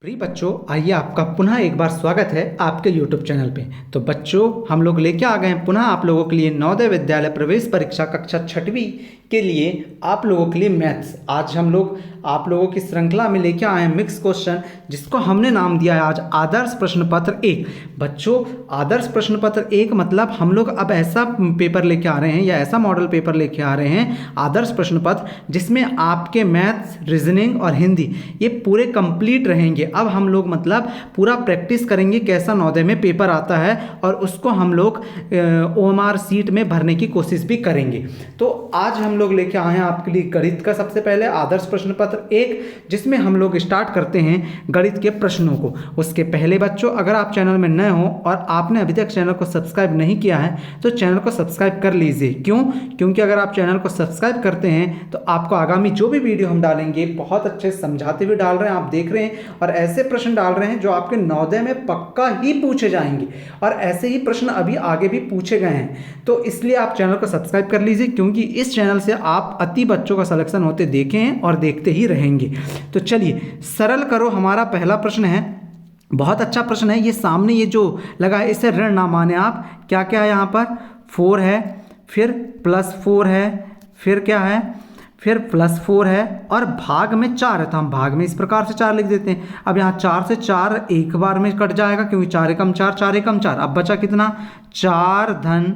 प्रिय बच्चों, आइए आपका पुनः एक बार स्वागत है आपके YouTube चैनल पे। तो बच्चों, हम लोग लेके आ गए हैं पुनः आप लोगों के लिए नवोदय विद्यालय प्रवेश परीक्षा कक्षा 6वीं के लिए आप लोगों के लिए मैथ्स। आज हम लोग आप लोगों की श्रृंखला में लेके आए हैं मिक्स क्वेश्चन, जिसको हमने नाम दिया है आज आदर्श प्रश्न पत्र 1। बच्चों, आदर्श प्रश्न पत्र 1 मतलब हम लोग अब ऐसा पेपर लेके आ रहे हैं या ऐसा मॉडल पेपर लेके आ रहे हैं आदर्श प्रश्न पत्र, जिसमें आपके मैथ्स, रीजनिंग और हिंदी ये पूरे कंप्लीट रहेंगे। अब हम लोग मतलब पूरा प्रैक्टिस करेंगे कैसा नवोदय में पेपर आता है, और उसको हम लोग OMR सीट में भरने की कोशिश भी करेंगे। तो आज हम लोग लेके आए हैं आपके लिए गणित का सबसे पहले आदर्श प्रश्न पत्र 1, जिसमें हम लोग स्टार्ट करते हैं गणित के प्रश्नों को। उसके पहले बच्चों, अगर आप चैनल में नए हो और आपने अभी तक चैनल को सब्सक्राइब नहीं किया है तो चैनल को सब्सक्राइब कर लीजिए। क्योंकि अगर आप चैनल को सब्सक्राइब करते हैं तो आपको आगामी जो भी वीडियो हम डालेंगे बहुत अच्छे समझाते हुए डाल रहे हैं, आप देख रहे हैं, और ऐसे प्रश्न डाल रहे हैं जो आपके नवोदय में पक्का ही पूछे जाएंगे, और ऐसे ही प्रश्न अभी आगे भी पूछे गए हैं। तो इसलिए आप चैनल को सब्सक्राइब कर लीजिए, क्योंकि इस चैनल से आप अति बच्चों का सिलेक्शन होते देखे हैं और देखते ही रहेंगे। तो चलिए सरल करो, हमारा पहला प्रश्न है, बहुत अच्छा प्रश्न है। ये सामने ये जो लगा है इसे ऋण ना माने आप। क्या क्या है यहाँ पर? 4 है, फिर +4 है, फिर क्या है, फिर +4 है, और भाग में 4 है, तो हम भाग में इस प्रकार से 4 लिख देते हैं। अब यहाँ 4 से 4 एक बार में कट जाएगा, क्योंकि 4 एकम 4, 4 एकम 4। अब बचा कितना? 4 धन,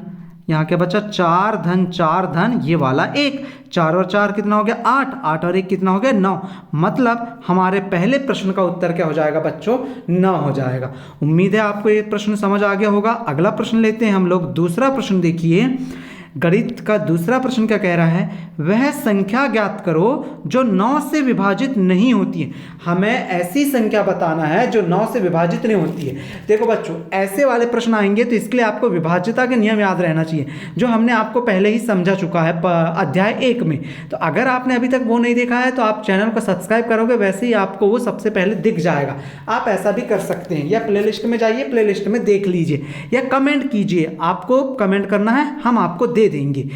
यहाँ क्या बचा? 4 धन 4 धन ये वाला 1। 4 और 4 कितना हो गया? 8। 8 और 1 कितना हो गया? 9। मतलब हमारे पहले प्रश्न का उत्तर क्या हो जाएगा बच्चों? 9 हो जाएगा। उम्मीद है आपको ये प्रश्न समझ आ गया होगा। अगला प्रश्न लेते हैं हम लोग। दूसरा प्रश्न देखिए, गणित का दूसरा प्रश्न क्या कह रहा है? वह संख्या ज्ञात करो जो 9 से विभाजित नहीं होती है। हमें ऐसी संख्या बताना है जो 9 से विभाजित नहीं होती है। देखो बच्चों, ऐसे वाले प्रश्न आएंगे तो इसके लिए आपको विभाज्यता के नियम याद रहना चाहिए, जो हमने आपको पहले ही समझा चुका है अध्याय 1 में। तो अगर आपने अभी तक वो नहीं देखा है तो आप चैनल को सब्सक्राइब करोगे, वैसे ही आपको वो सबसे पहले दिख जाएगा। आप ऐसा भी कर सकते हैं, या प्लेलिस्ट में जाइए, प्लेलिस्ट में देख लीजिए, या कमेंट कीजिए। आपको कमेंट करना है, हम आपको दे देंगे।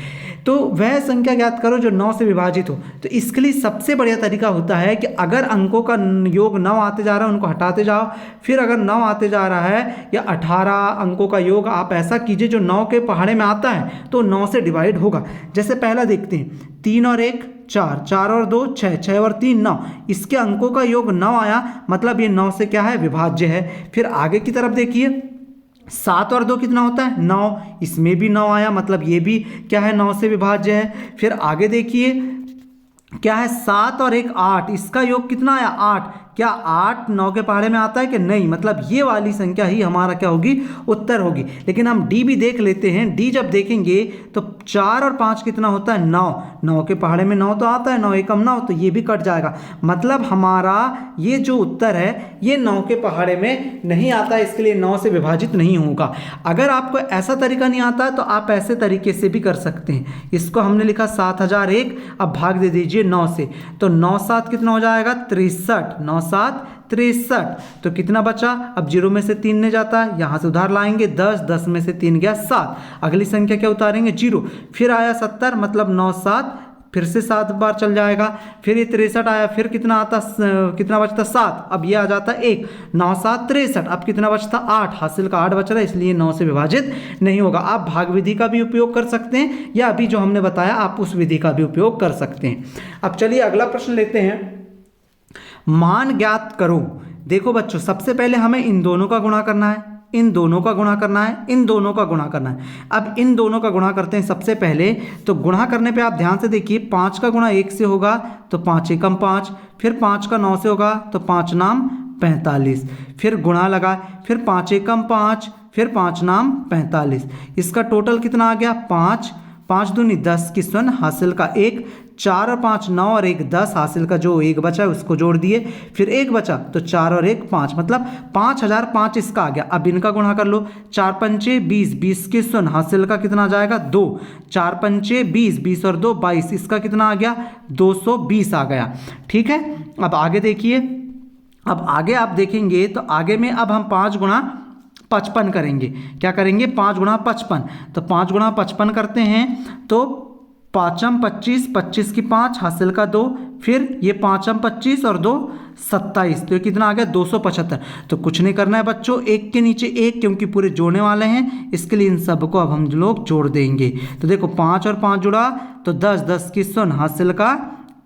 तो वह संख्या ज्ञात करो जो 9 से विभाजित हो। तो इसके लिए सबसे बढ़िया तरीका होता है कि अगर अंकों का योग 9 आते जा रहा है उनको हटाते जाओ, फिर अगर 9 आते जा रहा है या 18 अंकों का योग आप ऐसा कीजिए जो 9 के पहाड़े में आता है तो 9 से डिवाइड होगा। जैसे पहला देखते हैं, 3 और 1 4, 4 और 2 6, 6 और 3 9। इसके अंकों का योग 9 आया, मतलब ये 9 से क्या है? विभाज्य है। फिर आगे की तरफ देखिए, 7 और 2 कितना होता है? 9। इसमें भी 9 आया, मतलब ये भी क्या है? 9 से विभाज्य है। फिर आगे देखिए क्या है? 7 और 1 8। इसका योग कितना आया? 8। क्या 8 9 के पहाड़े में आता है कि नहीं? मतलब ये वाली संख्या ही हमारा क्या होगी? उत्तर होगी। लेकिन हम डी भी देख लेते हैं। डी जब देखेंगे तो 4 और 5 कितना होता है? 9। 9 के पहाड़े में 9 तो आता है, 9 एकम 9, तो ये भी कट जाएगा। मतलब हमारा ये जो उत्तर है ये 9 के पहाड़े में नहीं आता है, इसके लिए 9 से विभाजित नहीं होगा। अगर आपको ऐसा तरीका नहीं आता तो आप ऐसे तरीके से भी कर सकते हैं। इसको हमने लिखा 7001, अब भाग दे दीजिए 9 से, तो 9 7 कितना हो जाएगा? 63। 9 7 63। तो कितना बचा? अब 0 में से 3 ने जाता है, यहाँ से उधार लाएंगे 10, 10 में से 3 गया 7। अगली संख्या क्या उतारेंगे? 0। फिर आया 70, मतलब 9 7, फिर से 7 बार चल जाएगा। फिर ये 63 आया, फिर कितना आता? कितना बचता? 7। अब ये आ जाता 1। 9 7 63। अब कितना बचता? 8। हासिल का 8 बच रहा है, इसलिए 9 से विभाजित नहीं होगा। आप भाग विधि का भी उपयोग कर सकते हैं, या अभी जो हमने बताया आप उस विधि का भी उपयोग कर सकते हैं। अब चलिए अगला प्रश्न लेते हैं, मान ज्ञात करो। देखो बच्चों, सबसे पहले हमें इन दोनों का गुणा करना है, इन दोनों का गुणा करना है, इन दोनों का गुणा करना है। अब इन दोनों का गुणा करते हैं सबसे पहले। तो गुणा करने पे आप ध्यान से देखिए, 5 का गुणा 1 से होगा तो 5 एकम 5, फिर 5 का 9 से होगा तो 5 नाम 45, फिर गुणा लगा, फिर 5 एकम 5, फिर 5 नाम 45। इसका टोटल कितना आ गया? 5। 5 दूनी 10 की शून्य, हासिल का 1। 4 और 5 9 और 1 10, हासिल का जो 1 बचा है उसको जोड़ दिए, फिर 1 बचा तो 4 और 1 5, मतलब 5005 इसका आ गया। अब इनका गुणा कर लो, 4 पंचे 20, 20 की शून्य, हासिल का कितना आ जाएगा? 2। 4 पंचे 20, 20 और 2 22, इसका कितना आ गया? 220 आ गया। ठीक है, अब आगे देखिए। अब आगे आप देखेंगे तो आगे में अब हम 5 गुणा 55 करेंगे। क्या करेंगे? 5 गुणा 55। तो 5 गुणा 55 करते हैं तो 5 25, 25 की 5, हासिल का 2, फिर ये 5 25 और 2 27, तो ये कितना आ गया 275। तो कुछ नहीं करना है बच्चों, एक के नीचे एक, क्योंकि पूरे जोड़ने वाले हैं, इसके लिए इन सबको अब हम लोग जोड़ देंगे। तो देखो 5 और 5 जुड़ा तो 10, 10 की शून्य, हासिल का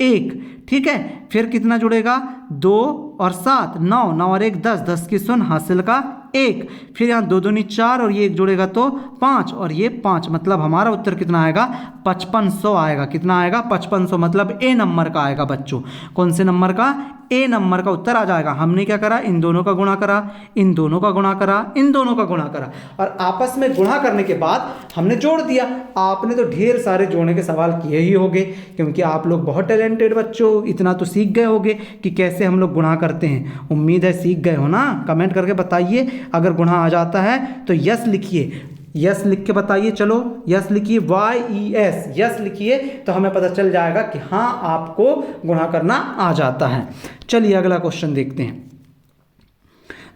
1, ठीक है। फिर कितना जुड़ेगा 2 और 7, 9, 9 और 1 10, 10 की शून्य, हासिल का 1। फिर यहाँ 2 दूनी 4 और ये 1 जुड़ेगा तो 5 और ये 5, मतलब हमारा उत्तर कितना आएगा 5500 आएगा। कितना आएगा 5500, मतलब ए नंबर का आएगा बच्चों। कौन से नंबर का? ए नंबर का उत्तर आ जाएगा। हमने क्या करा, इन दोनों का गुणा करा, इन दोनों का गुणा करा, इन दोनों का गुणा करा, और आपस में गुणा करने के बाद हमने जोड़ दिया। आपने तो ढेर सारे जोड़ने के सवाल किए ही होंगे, क्योंकि आप लोग बहुत टैलेंटेड बच्चों, इतना तो सीख गए होंगे कि कैसे हम लोग गुणा करते हैं। उम्मीद है सीख गए हो ना। कमेंट करके बताइए, अगर गुणा आ जाता है तो यस लिखिए, यस लिख के बताइए। चलो यस लिखिए, YES यस लिखिए, तो हमें पता चल जाएगा कि हाँ आपको गुणा करना आ जाता है। चलिए अगला क्वेश्चन देखते हैं।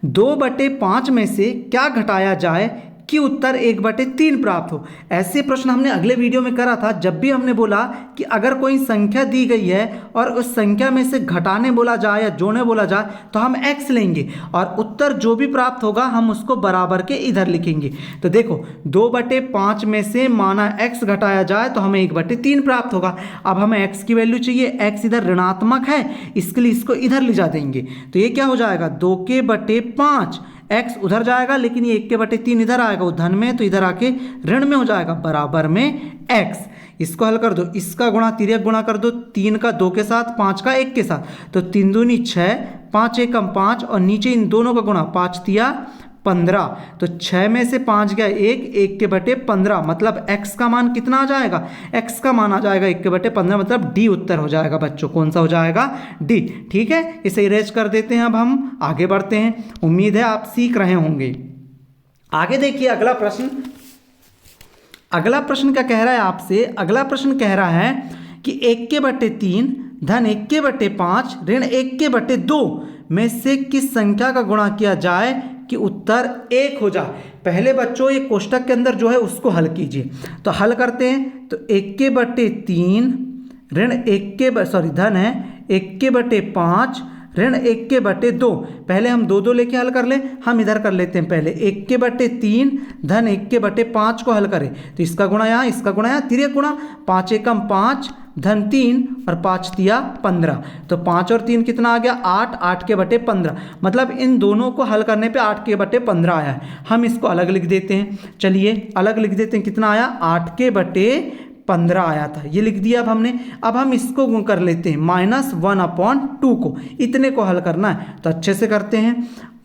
2/5 में से क्या घटाया जाए कि उत्तर 1/3 प्राप्त हो। ऐसे प्रश्न हमने अगले वीडियो में करा था, जब भी हमने बोला कि अगर कोई संख्या दी गई है और उस संख्या में से घटाने बोला जाए या जोड़ने बोला जाए तो हम x लेंगे, और उत्तर जो भी प्राप्त होगा हम उसको बराबर के इधर लिखेंगे। तो देखो 2/5 में से माना x घटाया जाए तो हमें 1/3 प्राप्त होगा। अब हमें x की वैल्यू चाहिए, x इधर ऋणात्मक है, इसके लिए इसको इधर ले जा देंगे। तो ये क्या हो जाएगा 2/5, x उधर जाएगा लेकिन ये 1/3 इधर आएगा, वो धन में, तो इधर आके ऋण में हो जाएगा, बराबर में x। इसको हल कर दो, इसका गुणा तिर्यक गुणा कर दो, 3 का 2 के साथ, 5 का 1 के साथ, तो 3 दूनी 6, 5 एकम 5, और नीचे इन दोनों का गुणा, 5 तिया 15, तो 6 में से 5 गया 1, 1/15, मतलब x का मान कितना आ जाएगा, x का मान आ जाएगा 1/15, मतलब D उत्तर हो जाएगा बच्चों। कौन सा हो जाएगा? D। ठीक है, इसे इरेज कर देते हैं। अब हम आगे बढ़ते हैं, उम्मीद है आप सीख रहे होंगे। आगे देखिए अगला प्रश्न। अगला प्रश्न क्या कह रहा है आपसे? अगला प्रश्न कह रहा है कि 1/3 धन 1/5 ऋण 1/2 में से किस संख्या का गुणा किया जाए कि उत्तर 1 हो जाए। पहले बच्चों ये कोष्टक के अंदर जो है उसको हल कीजिए। तो हल करते हैं, तो 1/3 ऋण धन है 1/5 ऋण 1/2। पहले हम 2 लेके हल कर लें। हम इधर कर लेते हैं पहले 1/3 धन 1/5 को हल करें, तो इसका गुणा यहाँ, इसका गुणा यहाँ, तिर्यक गुणा, 5 एकम 5 धन 3 और 5 तिया 15, तो 5 और 3 कितना आ गया 8, 8/15, मतलब इन दोनों को हल करने पे 8/15 आया है। हम इसको अलग लिख देते हैं। चलिए अलग लिख देते हैं, कितना आया 8/15 आया था, ये लिख दिया अब हमने। अब हम इसको कर लेते हैं -1/2 को, इतने को हल करना है, तो अच्छे से करते हैं।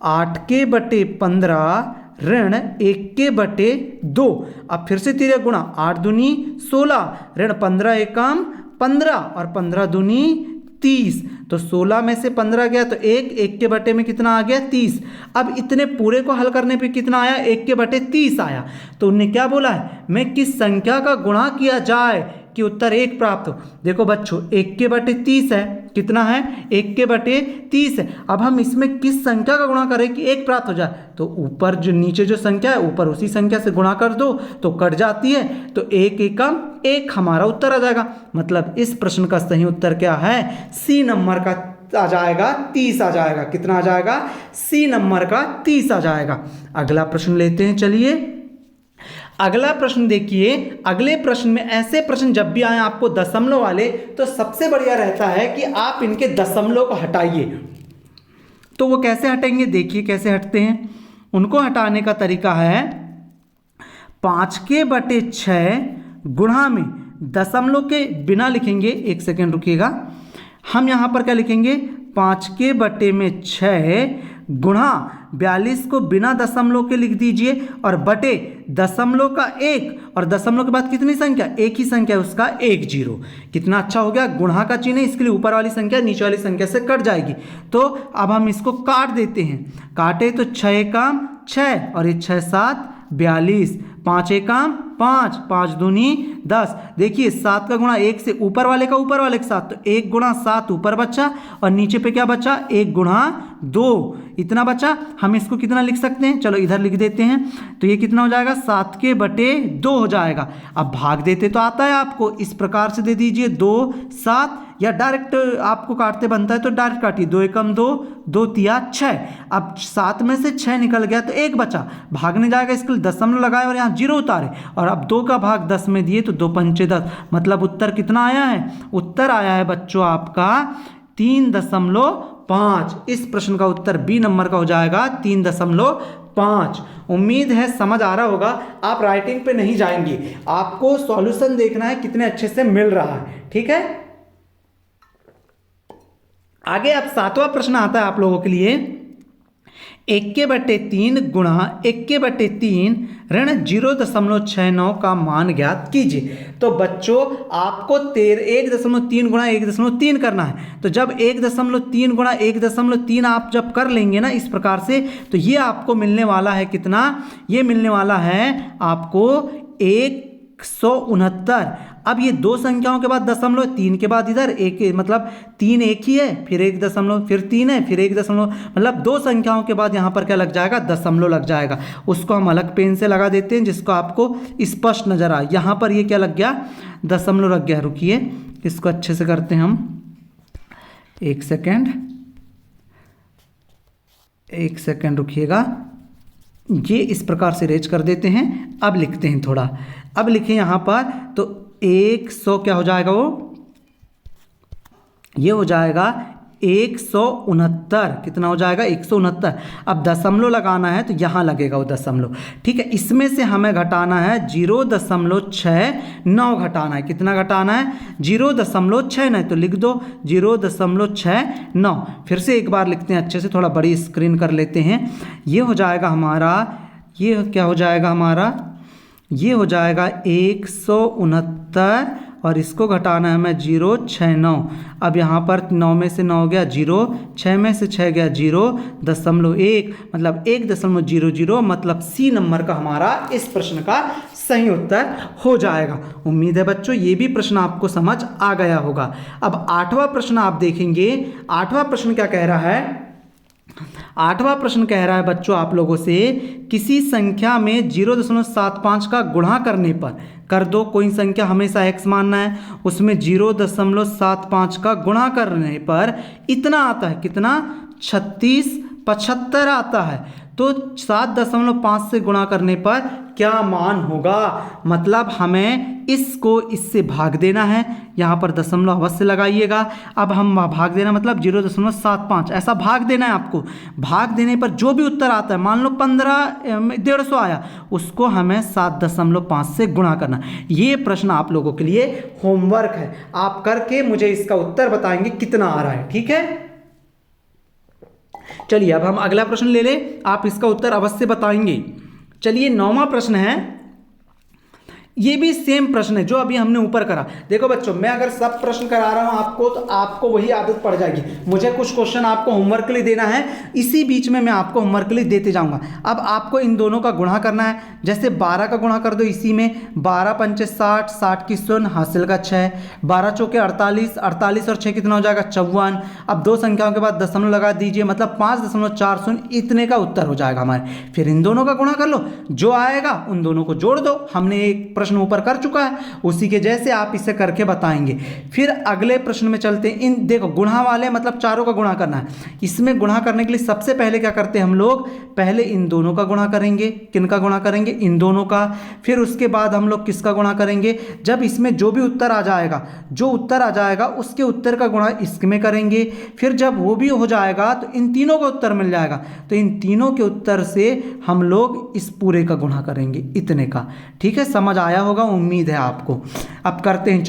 8/15 ऋण 1/2, अब फिर से तिर्यक गुणा, 8 दूनी 16 ऋण 15 एकम 15 और 15 दूनी 30, तो 16 में से 15 गया तो 1 में कितना आ गया 30। अब इतने पूरे को हल करने पे कितना आया 1/30 आया। तो उनने क्या बोला है, मैं किस संख्या का गुणा किया जाए कि उत्तर 1 प्राप्त हो। देखो बच्चों 1/30 है, कितना है 1/30 है। अब हम इसमें किस संख्या का गुणा करें कि 1 प्राप्त हो जाए, तो ऊपर जो नीचे जो संख्या है ऊपर उसी संख्या से गुणा कर दो तो कट जाती है, तो 1 एकम 1 हमारा उत्तर आ जाएगा। मतलब इस प्रश्न का सही उत्तर क्या है, सी नंबर का आ जाएगा 30 आ जाएगा। कितना आ जाएगा, सी नंबर का 30 आ जाएगा। अगला प्रश्न लेते हैं। चलिए अगला प्रश्न देखिए। अगले प्रश्न में ऐसे प्रश्न जब भी आए आपको दशमलव वाले, तो सबसे बढ़िया रहता है कि आप इनके दशमलव को हटाइए। तो वो कैसे हटेंगे, देखिए कैसे हटते हैं। उनको हटाने का तरीका है 5/6 गुणा में दशमलव के बिना लिखेंगे, 1 सेकेंड रुकिएगा। हम यहाँ पर क्या लिखेंगे 5/6 गुणा 42 को बिना दशमलव के लिख दीजिए, और बटे दशमलव का 1, और दशमलव के बाद कितनी संख्या, एक ही संख्या है उसका 1 0। कितना अच्छा हो गया, गुणा का चिन्ह है, इसके लिए ऊपर वाली संख्या नीचे वाली संख्या से कट जाएगी। तो अब हम इसको काट देते हैं। काटे तो 6 एकम 6 और ये 6 7 42, 5 एकम 5, 5 दूनी 10। देखिए 7 का गुणा 1 से ऊपर वाले का ऊपर वाले के साथ, तो 1 गुणा 7 ऊपर बचा और नीचे पे क्या बचा 1 गुणा 2, इतना बचा। हम इसको कितना लिख सकते हैं, चलो इधर लिख देते हैं। तो ये कितना हो जाएगा 7/2 हो जाएगा। अब भाग देते तो आता है आपको, इस प्रकार से दे दीजिए 2 7, या डायरेक्ट आपको काटते बनता है तो डायरेक्ट काटिए, 2 एकम 2, 2 तिया 6। अब 7 में से 6 निकल गया तो 1 बचा, भागने जाएगा, इसके लिए दशमलव लगाए और यहाँ 0 उतारे, और अब 2 का भाग 10 में दिए तो 2 पंचे 10, मतलब उत्तर कितना आया है? उत्तर आया है बच्चों आपका 3.5। इस प्रश्न का उत्तर बी नंबर का हो जाएगा 3.5। उम्मीद है समझ आ रहा होगा। आप राइटिंग पे नहीं जाएंगे, आपको सॉल्यूशन देखना है कितने अच्छे से मिल रहा है, ठीक है। आगे अब 7वां प्रश्न आता है आप लोगों के लिए, 1/3 गुणा 1/3 ऋण 0.69 का मान ज्ञात कीजिए। तो बच्चों आपको 1.3 गुणा 1.3 करना है। तो जब 1.3 गुणा 1.3 आप जब कर लेंगे ना इस प्रकार से, तो ये आपको मिलने वाला है कितना? ये मिलने वाला है आपको 169। अब ये 2 संख्याओं के बाद दशमलव, 3 के बाद इधर एक, मतलब 3 एक ही है, फिर 1 दशमलव, फिर 3 है, फिर 1 दशमलव, मतलब 2 संख्याओं के बाद यहाँ पर क्या लग जाएगा? दशमलव लग जाएगा। उसको हम अलग पेन से लगा देते हैं जिसको आपको स्पष्ट नजर आए। यहाँ पर ये क्या लग गया? दशमलव लग गया। रुकिए, इसको अच्छे से करते हैं हम, 1 सेकेंड रुकिएगा। ये इस प्रकार से रेज कर देते हैं। अब लिखते हैं थोड़ा, अब लिखें यहाँ पर, तो 100 क्या हो जाएगा? वो ये हो जाएगा 169। कितना हो जाएगा? 169। अब दशमलव लगाना है तो यहाँ लगेगा वो दशमलव, ठीक है। इसमें से हमें घटाना है 0.69 घटाना है। कितना घटाना है? 0.69। तो लिख दो 0.69। फिर से एक बार लिखते हैं अच्छे से, थोड़ा बड़ी स्क्रीन कर लेते हैं। ये हो जाएगा हमारा, ये क्या हो जाएगा हमारा? ये हो जाएगा 169 और इसको घटाना है हमें 0.69। अब यहाँ पर 9 में से 9 गया 0, 6 में से 6 गया 0.1, मतलब 1.00, मतलब सी नंबर का हमारा इस प्रश्न का सही उत्तर हो जाएगा। उम्मीद है बच्चों ये भी प्रश्न आपको समझ आ गया होगा। अब 8वां प्रश्न आप देखेंगे। 8वां प्रश्न क्या कह रहा है? 8वां प्रश्न कह रहा है बच्चों आप लोगों से, किसी संख्या में 0.75 का गुणा करने पर, कर दो, कोई संख्या हमेशा x मानना है, उसमें 0.75 का गुणा करने पर इतना आता है। कितना? 3675 आता है। तो 7.5 से गुणा करने पर क्या मान होगा? मतलब हमें इसको इससे भाग देना है, यहाँ पर दशमलव अवश्य लगाइएगा। अब हम भाग देना मतलब 0.75 ऐसा भाग देना है आपको। भाग देने पर जो भी उत्तर आता है, मान लो 1,500 आया, उसको हमें 7.5 से गुणा करना। ये प्रश्न आप लोगों के लिए होमवर्क है, आप करके मुझे इसका उत्तर बताएंगे कितना आ रहा है, ठीक है। चलिए अब हम अगला प्रश्न ले ले, आप इसका उत्तर अवश्य बताएंगे। चलिए 9वां प्रश्न है, ये भी सेम प्रश्न है जो अभी हमने ऊपर करा। देखो बच्चों, मैं अगर सब प्रश्न करा रहा हूं आपको तो आपको वही आदत पड़ जाएगी। मुझे कुछ क्वेश्चन आपको होमवर्क के लिए देना है, इसी बीच में मैं आपको होमवर्क के लिए देते जाऊंगा। अब आपको इन दोनों का गुणा करना है। जैसे 12 का गुणा कर दो इसी में, 12 पंचे 60, 60 की 0 हासिल का 6, 12 चौके 48, 48 और 6 कितना हो जाएगा? 54। अब 2 संख्याओं के बाद दशमलव लगा दीजिए, मतलब 5.40 इतने का उत्तर हो जाएगा हमारे। फिर इन दोनों का गुणा कर लो, जो आएगा उन दोनों को जोड़ दो। हमने एक प्रश्न ऊपर कर चुका है, उसी के जैसे आप इसे करके बताएंगे। फिर अगले प्रश्न में चलते हैं। इन देखो गुणा वाले मतलब चारों का गुणा करना है। इसमें गुणा करने के लिए सबसे पहले क्या करते हैं हम लोग? पहले इन दोनों का गुणा करेंगे। किनका गुणा करेंगे? इन दोनों का। फिर उसके बाद हम लोग किसका गुणा करेंगे? जब इसमें जो भी उत्तर आ जाएगा, जो उत्तर आ जाएगा उसके उत्तर का गुणा इसमें करेंगे। फिर जब वो भी हो जाएगा तो इन तीनों का उत्तर मिल जाएगा, तो इन तीनों के उत्तर से हम लोग इस पूरे का गुणा करेंगे, इतने का। ठीक है, समझ आया होगा उम्मीद है आपको। अब करते हैं,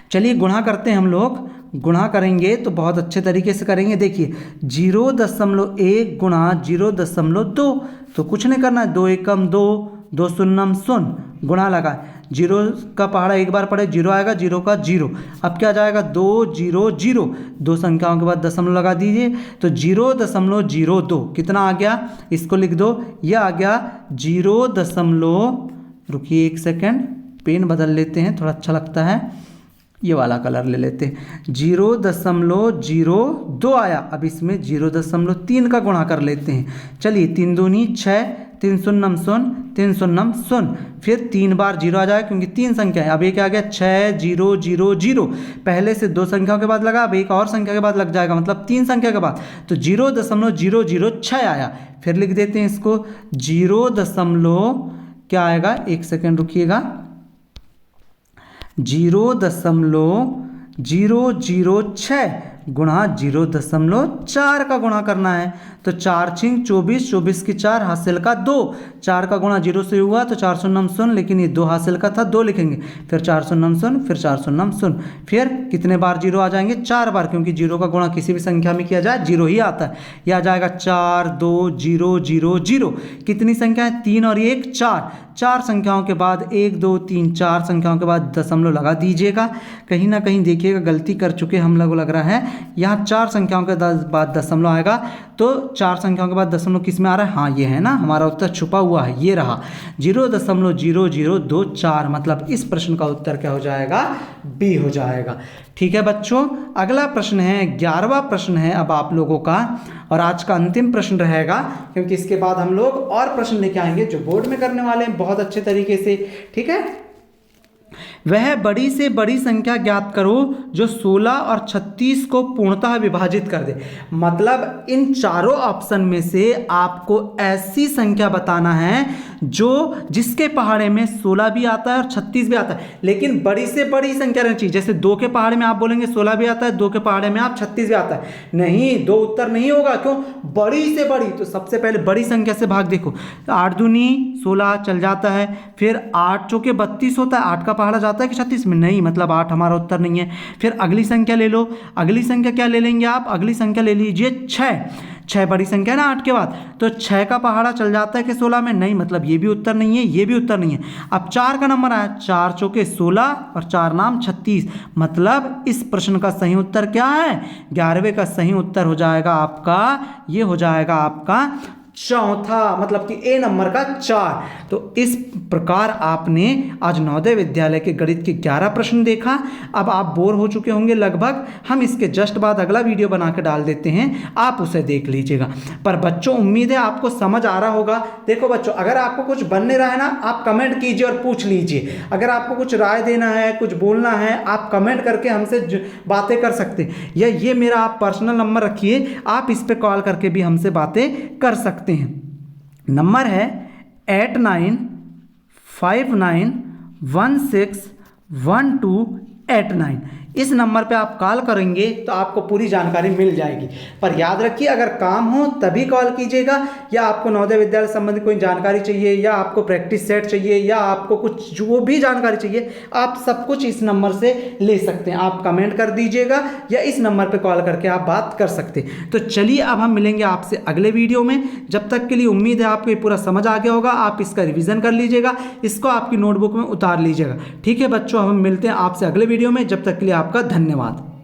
चलिए गुणा करते हैं हम लोग। गुणा करेंगे तो बहुत अच्छे तरीके से करेंगे। देखिए 0.1 गुणा 0.2, तो कुछ नहीं करना है, 2 एकम 2, 2 शून्यम 0, गुणा लगा। 0 का पहाड़ा एक बार पड़े 0 आएगा, 0 का 0। अब क्या जाएगा? 2 0 0, 2 संख्याओं के बाद दशमलव लगा दीजिए, तो 0.02 कितना आ गया? इसको लिख दो, यह आ गया 0. रुकिए 1 सेकेंड, पेन बदल लेते हैं, थोड़ा अच्छा लगता है, ये वाला कलर ले लेते हैं। 0.02 आया। अब इसमें 0.3 का गुणा कर लेते हैं। चलिए 3 दूनी 6, 3 शून्यम शून्य 3 शून्यम शून्य, फिर 3 बार 0 आ जाएगा क्योंकि 3 संख्या है। अब ये क्या आ गया 6 0 0 0, पहले से 2 संख्याओं के बाद लगा, अब एक और संख्या के बाद लग जाएगा, मतलब 3 संख्या के बाद, तो 0.006 आया। फिर लिख देते हैं इसको 0. क्या आएगा, एक सेकेंड रुकिएगा, 0.006 गुणा 0.4 का गुणा करना है। तो 4 छिंग 24, 24 की 4 हासिल का 2, 4 का गुणा 0 से हुआ तो 4 शून्यम शून्य, लेकिन ये 2 हासिल का था 2 लिखेंगे, फिर 4 शून्यम शून्य, फिर 4 शून्यम शून्य, फिर कितने बार 0 आ जाएंगे, 4 बार, क्योंकि 0 का गुणा किसी भी संख्या में किया जाए 0 ही आता है। यह आ जाएगा 4 2 0 0 0। कितनी संख्या है, 3 और 1 4, 4 संख्याओं के बाद 1 2 3 4 संख्याओं के बाद दशमलव लगा दीजिएगा। कहीं ना कहीं देखिएगा गलती कर चुके हम लोग, लग रहा है यहाँ 4 संख्याओं के बाद दशमलव आएगा, तो 4 संख्याओं के बाद दशमलव किस में आ रहा है, हाँ ये है ना, हमारा उत्तर छुपा हुआ है, ये रहा 0.0024, मतलब इस प्रश्न का उत्तर क्या हो जाएगा, बी हो जाएगा। ठीक है बच्चों, अगला प्रश्न है 11वां प्रश्न है अब आप लोगों का, और आज का अंतिम प्रश्न रहेगा, क्योंकि इसके बाद हम लोग और प्रश्न लेके आएंगे जो बोर्ड में करने वाले हैं बहुत अच्छे तरीके से। ठीक है, वह बड़ी से बड़ी संख्या ज्ञात करो जो 16 और 36 को पूर्णतः विभाजित कर दे। मतलब इन चारों ऑप्शन में से आपको ऐसी संख्या बताना है जो जिसके पहाड़े में 16 भी आता है और 36 भी आता है, लेकिन बड़ी से बड़ी संख्या रहनी चाहिए। जैसे 2 के पहाड़े में आप बोलेंगे 16 भी आता है, 2 के पहाड़े में आप 36 भी आता है, नहीं, 2 उत्तर नहीं होगा। क्यों, बड़ी से बड़ी, तो सबसे पहले बड़ी संख्या से भाग देखो, 8 दूनी 16 चल जाता है, फिर 8 चौके 32 होता है, 8 का पहाड़ा जाता है कि 36 में, नहीं, मतलब 8 हमारा उत्तर नहीं है। फिर अगली संख्या ले लो, अगली संख्या क्या ले लेंगे आप, अगली संख्या ले लीजिए 6 बड़ी संख्या है ना 8 के बाद, तो 6 का पहाड़ा चल जाता है कि 16 में, नहीं, मतलब ये भी उत्तर नहीं है, ये भी उत्तर नहीं है। अब 4 का नंबर आया, 4 चौके 16 और 4 नाम 36, मतलब इस प्रश्न का सही उत्तर क्या है, 11वें का सही उत्तर हो जाएगा आपका, ये हो जाएगा आपका चौथा, मतलब कि ए नंबर का 4। तो इस प्रकार आपने आज नवोदय विद्यालय के गणित के 11 प्रश्न देखा। अब आप बोर हो चुके होंगे लगभग, हम इसके जस्ट बाद अगला वीडियो बना के डाल देते हैं, आप उसे देख लीजिएगा। पर बच्चों उम्मीद है आपको समझ आ रहा होगा। देखो बच्चों, अगर आपको कुछ बनने रहा है ना, आप कमेंट कीजिए और पूछ लीजिए। अगर आपको कुछ राय देना है, कुछ बोलना है, आप कमेंट करके हमसे बातें कर सकते हैं, या ये मेरा आप पर्सनल नंबर रखिए, आप इस पर कॉल करके भी हमसे बातें कर सकते हैं। नंबर है 8959161289। इस नंबर पे आप कॉल करेंगे तो आपको पूरी जानकारी मिल जाएगी। पर याद रखिए, अगर काम हो तभी कॉल कीजिएगा, या आपको नवोदय विद्यालय संबंधी कोई जानकारी चाहिए, या आपको प्रैक्टिस सेट चाहिए, या आपको कुछ जो भी जानकारी चाहिए, आप सब कुछ इस नंबर से ले सकते हैं। आप कमेंट कर दीजिएगा या इस नंबर पर कॉल करके आप बात कर सकते हैं। तो चलिए अब हम मिलेंगे आपसे अगले वीडियो में। जब तक के लिए उम्मीद है आपको ये पूरा समझ आ गया होगा। आप इसका रिविजन कर लीजिएगा, इसको आपकी नोटबुक में उतार लीजिएगा। ठीक है बच्चों, हम मिलते हैं आपसे अगले वीडियो में। जब तक के लिए आपका धन्यवाद।